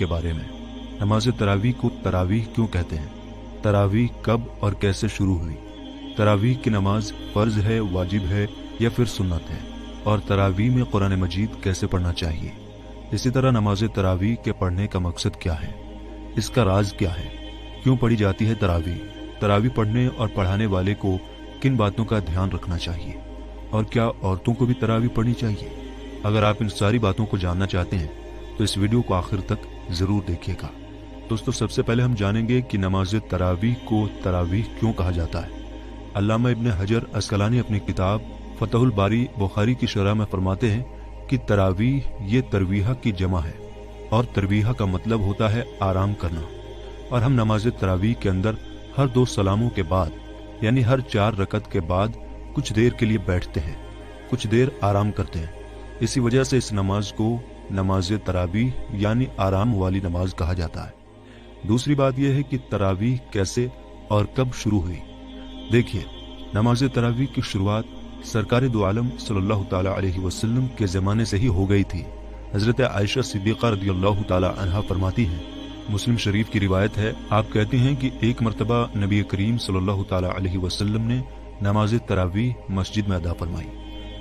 के बारे में। नमाज तरावीह को तरावीह क्यों कहते हैं? तरावीह कब और कैसे शुरू हुई? तरावीह की नमाज फर्ज है, वाजिब है या फिर सुन्नत है? और तरावीह में कुरान मजीद कैसे पढ़ना चाहिए? इसी तरह नमाज तरावीह के पढ़ने का मकसद क्या है, इसका राज क्या है, क्यों पढ़ी जाती है तरावीह? तरावीह पढ़ने और पढ़ाने वाले को किन बातों का ध्यान रखना चाहिए, और क्या औरतों को भी तरावीह पढ़नी चाहिए? अगर आप इन सारी बातों को जानना चाहते हैं तो इस वीडियो को आखिर तक जरूर देखिएगा। दोस्तों, सबसे पहले हम जानेंगे कि नमाज तरावीह को तरावीह क्यों कहा जाता है। अल्लामा इब्न हजर अस्कलानी अपनी किताब फतहुल बारी बुखारी की शरह में फरमाते हैं कि तरावीह ये तरवीहा की जमा है, और तरवीहा का मतलब होता है आराम करना। और हम नमाज तरावीह के अंदर हर 2 सलामों के बाद यानी हर 4 रकत के बाद कुछ देर के लिए बैठते हैं, कुछ देर आराम करते हैं। इसी वजह से इस नमाज को नमाज तरावीह यानी आराम वाली नमाज कहा जाता है। दूसरी बात यह है कि तरावीह कैसे और कब शुरू हुई। देखिए, नमाज तरावीह की शुरुआत सरकार दो आलम सल्लल्लाहु ताला अलैहि वसल्लम के ज़माने से ही हो गई थी। हज़रत आयशा सिद्दीक़ा रज़ियल्लाहु ताला अन्हा फरमाती हैं, मुस्लिम शरीफ की रिवायत है, आप कहती हैं कि एक मरतबा नबी करीम सल्लल्लाहु ताला अलैहि वसल्लम ने नमाज तरावीह मस्जिद में अदा फरमाई।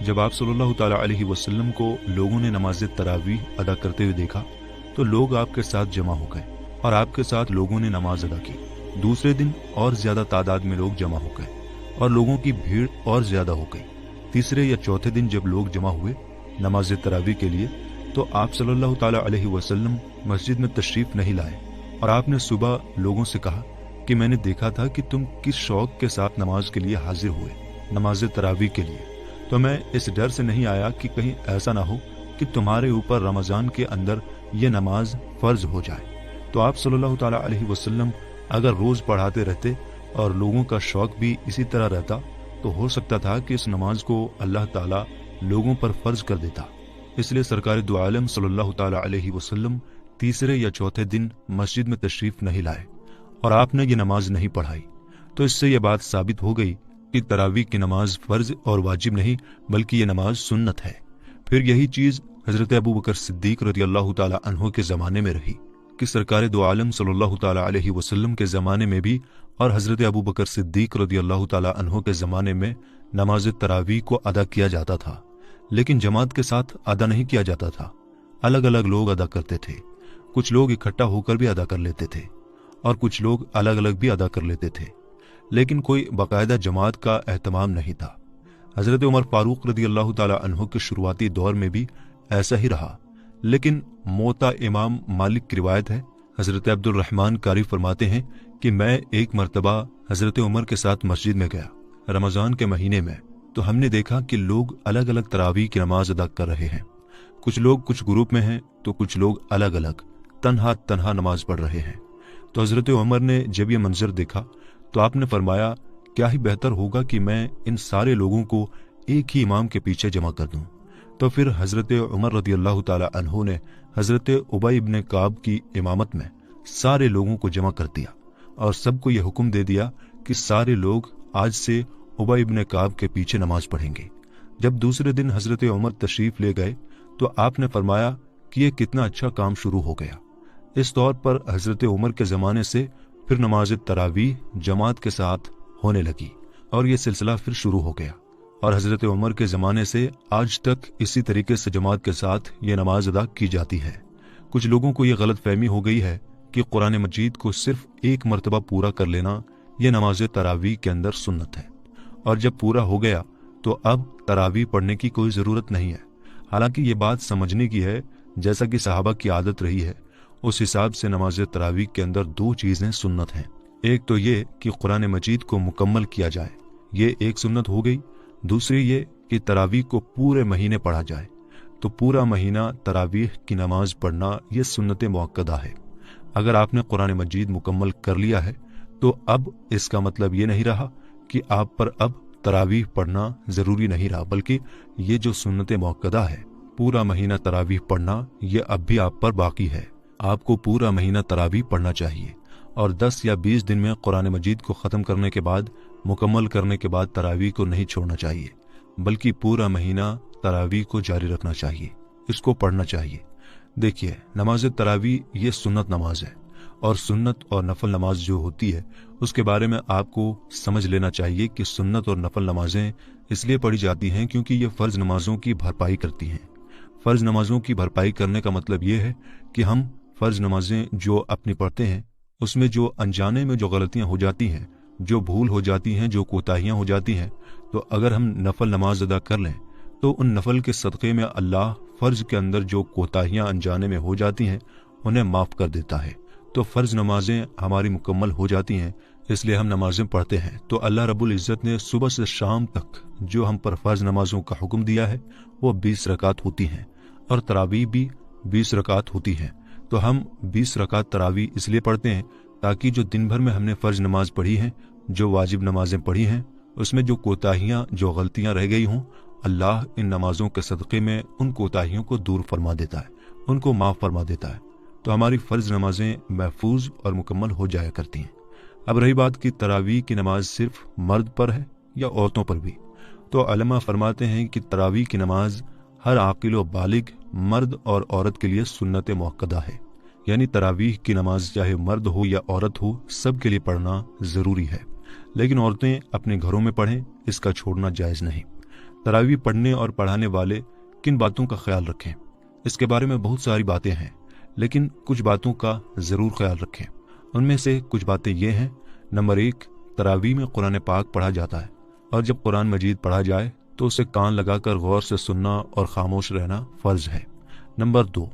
जब आप सल्लल्लाहु ताला अलैहि वसल्लम को लोगों ने नमाज तरावीह अदा करते हुए देखा तो लोग आपके साथ जमा हो गए और आपके साथ लोगों ने नमाज अदा की। दूसरे दिन और ज्यादा तादाद में लोग जमा हो गए और लोगों की भीड़ और ज्यादा हो गई। तीसरे या चौथे दिन जब लोग जमा हुए नमाज तरावीह के लिए तो आप सल्लल्लाहु ताला अलैहि वसल्लम मस्जिद में तशरीफ नहीं लाए और आपने सुबह लोगों से कहा कि मैंने देखा था कि तुम किस शौक के साथ नमाज के लिए हाजिर हुए, नमाज तरावीह के लिए, तो मैं इस डर से नहीं आया कि कहीं ऐसा ना हो कि तुम्हारे ऊपर रमजान के अंदर ये नमाज फर्ज हो जाए। तो आप सल्लल्लाहु ताला अलैहि वसल्लम अगर रोज पढ़ाते रहते और लोगों का शौक भी इसी तरह रहता तो हो सकता था कि इस नमाज को अल्लाह ताला लोगों पर फर्ज कर देता। इसलिए सरकार दो आलम सल्लल्लाहु ताला अलैहि वसल्लम तीसरे या चौथे दिन मस्जिद में तशरीफ नहीं लाए और आपने ये नमाज नहीं पढ़ाई। तो इससे ये बात साबित हो गई कि तरावीह की नमाज फर्ज और वाजिब नहीं बल्कि ये नमाज सुन्नत है। फिर यही चीज हजरत अबू बकर सिद्दीक रज़ियल्लाहु ताला अन्हु के जमाने में रही कि सरकार दो आलम सल्लल्लाहु ताला अलैहि वसल्लम के जमाने में भी और हजरत अबू बकर सिद्दीक रज़ियल्लाहु ताला अन्हु के जमाने में नमाज तरावीह को अदा किया जाता था, लेकिन जमात के साथ अदा नहीं किया जाता था। अलग अलग लोग अदा करते थे। कुछ लोग इकट्ठा होकर भी अदा कर लेते थे और कुछ लोग अलग अलग भी अदा कर लेते थे, लेकिन कोई बाकायदा जमात का एहतमाम नहीं था। हजरत उमर फारूक रज़ियल्लाहु ताला अन्हु के शुरुआती दौर में भी ऐसा ही रहा, लेकिन मोता इमाम मालिक की रिवायत है, हजरत अब्दुल रहमान कारी फरमाते हैं कि मैं एक मरतबा हजरत उमर के साथ मस्जिद में गया रमजान के महीने में, तो हमने देखा कि लोग अलग अलग तरावीह की नमाज अदा कर रहे हैं। कुछ लोग कुछ ग्रुप में हैं तो कुछ लोग अलग अलग तन्हा तन्हा नमाज पढ़ रहे हैं। तो हजरत उमर ने जब ये मंजर देखा तो आपने फरमाया, क्या ही बेहतर होगा कि मैं इन सारे लोगों को एक ही इमाम के पीछे जमा कर दूं। तो फिर हजरत उमर रज़ियल्लाहु ताला अन्हु ने हजरत उबई इब्न काब की इमामत में सारे लोगों को जमा कर दिया और सबको यह हुक्म दे दिया कि सारे लोग आज से उबई इब्न काब के पीछे नमाज पढ़ेंगे। जब दूसरे दिन हजरत उमर तशरीफ ले गए तो आपने फरमाया कि यह कितना अच्छा काम शुरू हो गया। इस तौर पर हजरत उमर के जमाने से फिर नमाज तरावीह जमात के साथ होने लगी और यह सिलसिला फिर शुरू हो गया और हजरत उमर के जमाने से आज तक इसी तरीके से जमात के साथ ये नमाज अदा की जाती है। कुछ लोगों को यह गलत फहमी हो गई है कि कुरान मजीद को सिर्फ एक मरतबा पूरा कर लेना यह नमाज तरावीह के अंदर सुन्नत है और जब पूरा हो गया तो अब तरावीह पढ़ने की कोई जरूरत नहीं है। हालांकि ये बात समझने की है, जैसा कि सहाबा की आदत रही है उस हिसाब से नमाज तरावीह के अंदर 2 चीजें सुन्नत हैं। एक तो ये कि कुरान मजीद को मुकम्मल किया जाए, ये एक सुन्नत हो गई। दूसरी ये कि तरावीह को पूरे महीने पढ़ा जाए, तो पूरा महीना तरावीह की नमाज पढ़ना यह सुन्नत मुअक्कदा है। अगर आपने कुरान मजीद मुकम्मल कर लिया है तो अब इसका मतलब ये नहीं रहा कि आप पर अब तरावीह पढ़ना जरूरी नहीं रहा, बल्कि ये जो सुन्नत मुअक्कदा है पूरा महीना तरावीह पढ़ना ये अब भी आप पर बाकी है। आपको पूरा महीना तरावीह पढ़ना चाहिए और 10 या 20 दिन में कुरान मजीद को ख़त्म करने के बाद मुकम्मल करने के बाद तरावीह को नहीं छोड़ना चाहिए, बल्कि पूरा महीना तरावीह को जारी रखना चाहिए, इसको पढ़ना चाहिए। देखिए, नमाज तरावी ये सुन्नत नमाज है, और सुन्नत और नफल नमाज जो होती है उसके बारे में आपको समझ लेना चाहिए कि सुन्नत और नफल नमाजें इसलिए पढ़ी जाती हैं क्योंकि ये फ़र्ज नमाजों की भरपाई करती हैं। फ़र्ज नमाजों की भरपाई करने का मतलब ये है कि हम फ़र्ज नमाजें जो अपनी पढ़ते हैं उसमें जो अनजाने में जो गलतियां हो जाती हैं, जो भूल हो जाती हैं, जो कोताहियां हो जाती हैं, तो अगर हम नफल नमाज अदा कर लें तो उन नफल के सदक़े में अल्लाह फ़र्ज के अंदर जो कोताहियां अनजाने में हो जाती हैं उन्हें माफ़ कर देता है। तो फ़र्ज नमाजें हमारी मुकम्मल हो जाती हैं, इसलिए हम नमाजें पढ़ते हैं। तो अल्लाह रब्बुल इज़्ज़त ने सुबह से शाम तक जो हम पर फ़र्ज नमाजों का हुक्म दिया है वो 20 रकात होती हैं, और तरावी भी 20 रकात होती हैं। तो हम 20 रकात तरावी इसलिए पढ़ते हैं ताकि जो दिन भर में हमने फ़र्ज नमाज पढ़ी हैं, जो वाजिब नमाजें पढ़ी हैं, उसमें जो कोताहियाँ, जो गलतियाँ रह गई हों, अल्लाह इन नमाजों के सदक़े में उन कोताहियों को दूर फरमा देता है, उनको माफ़ फरमा देता है। तो हमारी फ़र्ज नमाजें महफूज और मुकम्मल हो जाया करती हैं। अब रही बात कि तरावी की नमाज सिर्फ मर्द पर है या औरतों पर भी, तो उलमा फरमाते हैं कि तरावी की नमाज हर आकिल व बालिग मर्द और औरत के लिए सुन्नत मुअक्कदा है। यानी तरावीह की नमाज चाहे मर्द हो या औरत हो, सब के लिए पढ़ना ज़रूरी है, लेकिन औरतें अपने घरों में पढ़ें, इसका छोड़ना जायज़ नहीं। तरावी पढ़ने और पढ़ाने वाले किन बातों का ख्याल रखें, इसके बारे में बहुत सारी बातें हैं, लेकिन कुछ बातों का ज़रूर ख्याल रखें। उनमें से कुछ बातें ये हैं। नंबर 1, तरावी में कुरान पाक पढ़ा जाता है, और जब कुरान मजीद पढ़ा जाए तो उसे कान लगाकर गौर से सुनना और खामोश रहना फ़र्ज है। नंबर 2,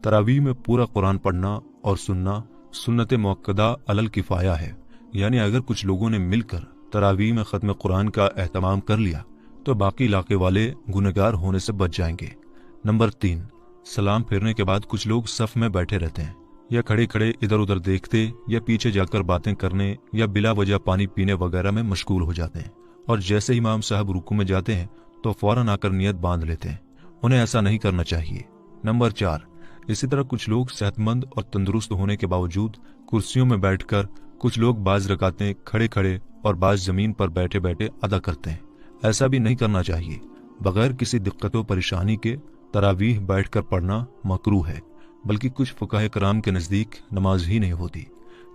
तरावी में पूरा कुरान पढ़ना और सुनना सुन्नत मुअक्कदा अलल किफ़ाया है। यानी अगर कुछ लोगों ने मिलकर तरावी में ख़त्म कुरान का एहतमाम कर लिया तो बाकी इलाके वाले गुनहगार होने से बच जाएंगे। नंबर 3, सलाम फेरने के बाद कुछ लोग सफ़ में बैठे रहते हैं, या खड़े खड़े इधर उधर देखते, या पीछे जाकर बातें करने या बिला वजह पानी पीने वगैरह में मशगूल हो जाते हैं, और जैसे ही इमाम साहब रुकू में जाते हैं तो फौरन आकर नियत बांध लेते हैं। उन्हें ऐसा नहीं करना चाहिए। नंबर 4, इसी तरह कुछ लोग सेहतमंद और तंदुरुस्त होने के बावजूद कुर्सियों में बैठकर, कुछ लोग बाज रकातें खड़े खड़े और बाज ज़मीन पर बैठे बैठे अदा करते हैं। ऐसा भी नहीं करना चाहिए। बगैर किसी दिक्कत व परेशानी के तरावीह बैठकर पढ़ना मकरूह है, बल्कि कुछ फुकाहे कराम के नज़दीक नमाज ही नहीं होती।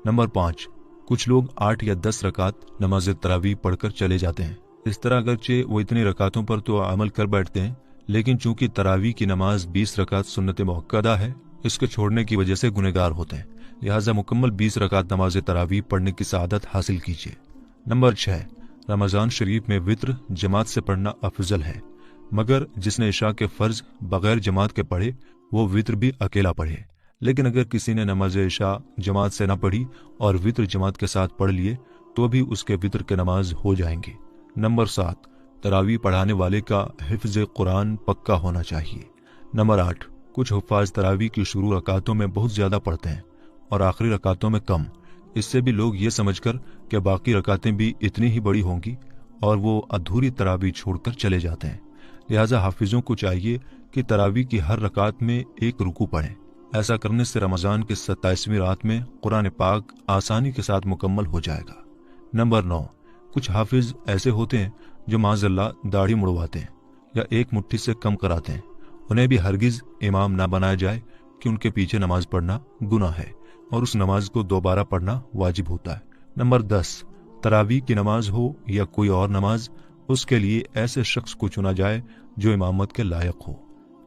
नंबर 5, कुछ लोग 8 या 10 रकात नमाज तरावीह पढ़कर चले जाते हैं। इस तरह अगरचे वो इतनी रकातों पर तो अमल कर बैठते हैं, लेकिन चूंकि तरावीह की नमाज 20 रकात सुन्नत मुअक्कदा है, इसके छोड़ने की वजह से गुनहगार होते हैं। लिहाजा मुकम्मल 20 रकात नमाज तरावीह पढ़ने की सआदत हासिल कीजिए। नंबर 6, रमज़ान शरीफ में वित्र जमात से पढ़ना अफजल है, मगर जिसने इशा के फ़र्ज बगैर जमात के पढ़े वो वित्र भी अकेला पढ़े। लेकिन अगर किसी ने नमाज इशा जमात से न पढ़ी और वित्र जमात के साथ पढ़ लिए तो भी उसके वित्र के नमाज हो जाएंगे। नंबर 7, तरावी पढ़ाने वाले का हिफ्ज़ कुरान पक्का होना चाहिए। नंबर 8, कुछ हुफ़ाज़ तरावी की शुरू रकातों में बहुत ज़्यादा पढ़ते हैं और आखिरी रकातों में कम। इससे भी लोग ये समझकर कि बाकी रकातें भी इतनी ही बड़ी होंगी और वो अधूरी तरावी छोड़कर चले जाते हैं। लिहाजा हाफिज़ों को चाहिए कि तरावी की हर रकात में एक रुकू पढ़ें। ऐसा करने से रमज़ान की 27वीं रात में कुरान पाक आसानी के साथ मुकम्मल हो जाएगा। नंबर 9, कुछ हाफिज़ ऐसे होते हैं जो माज़अल्लाह दाढ़ी मुड़वाते हैं या एक मुट्ठी से कम कराते हैं। उन्हें भी हरगिज़ इमाम ना बनाया जाए कि उनके पीछे नमाज पढ़ना गुनाह है और उस नमाज को दोबारा पढ़ना वाजिब होता है। नंबर 10, तरावी की नमाज हो या कोई और नमाज, उसके लिए ऐसे शख्स को चुना जाए जो इमामत के लायक हो।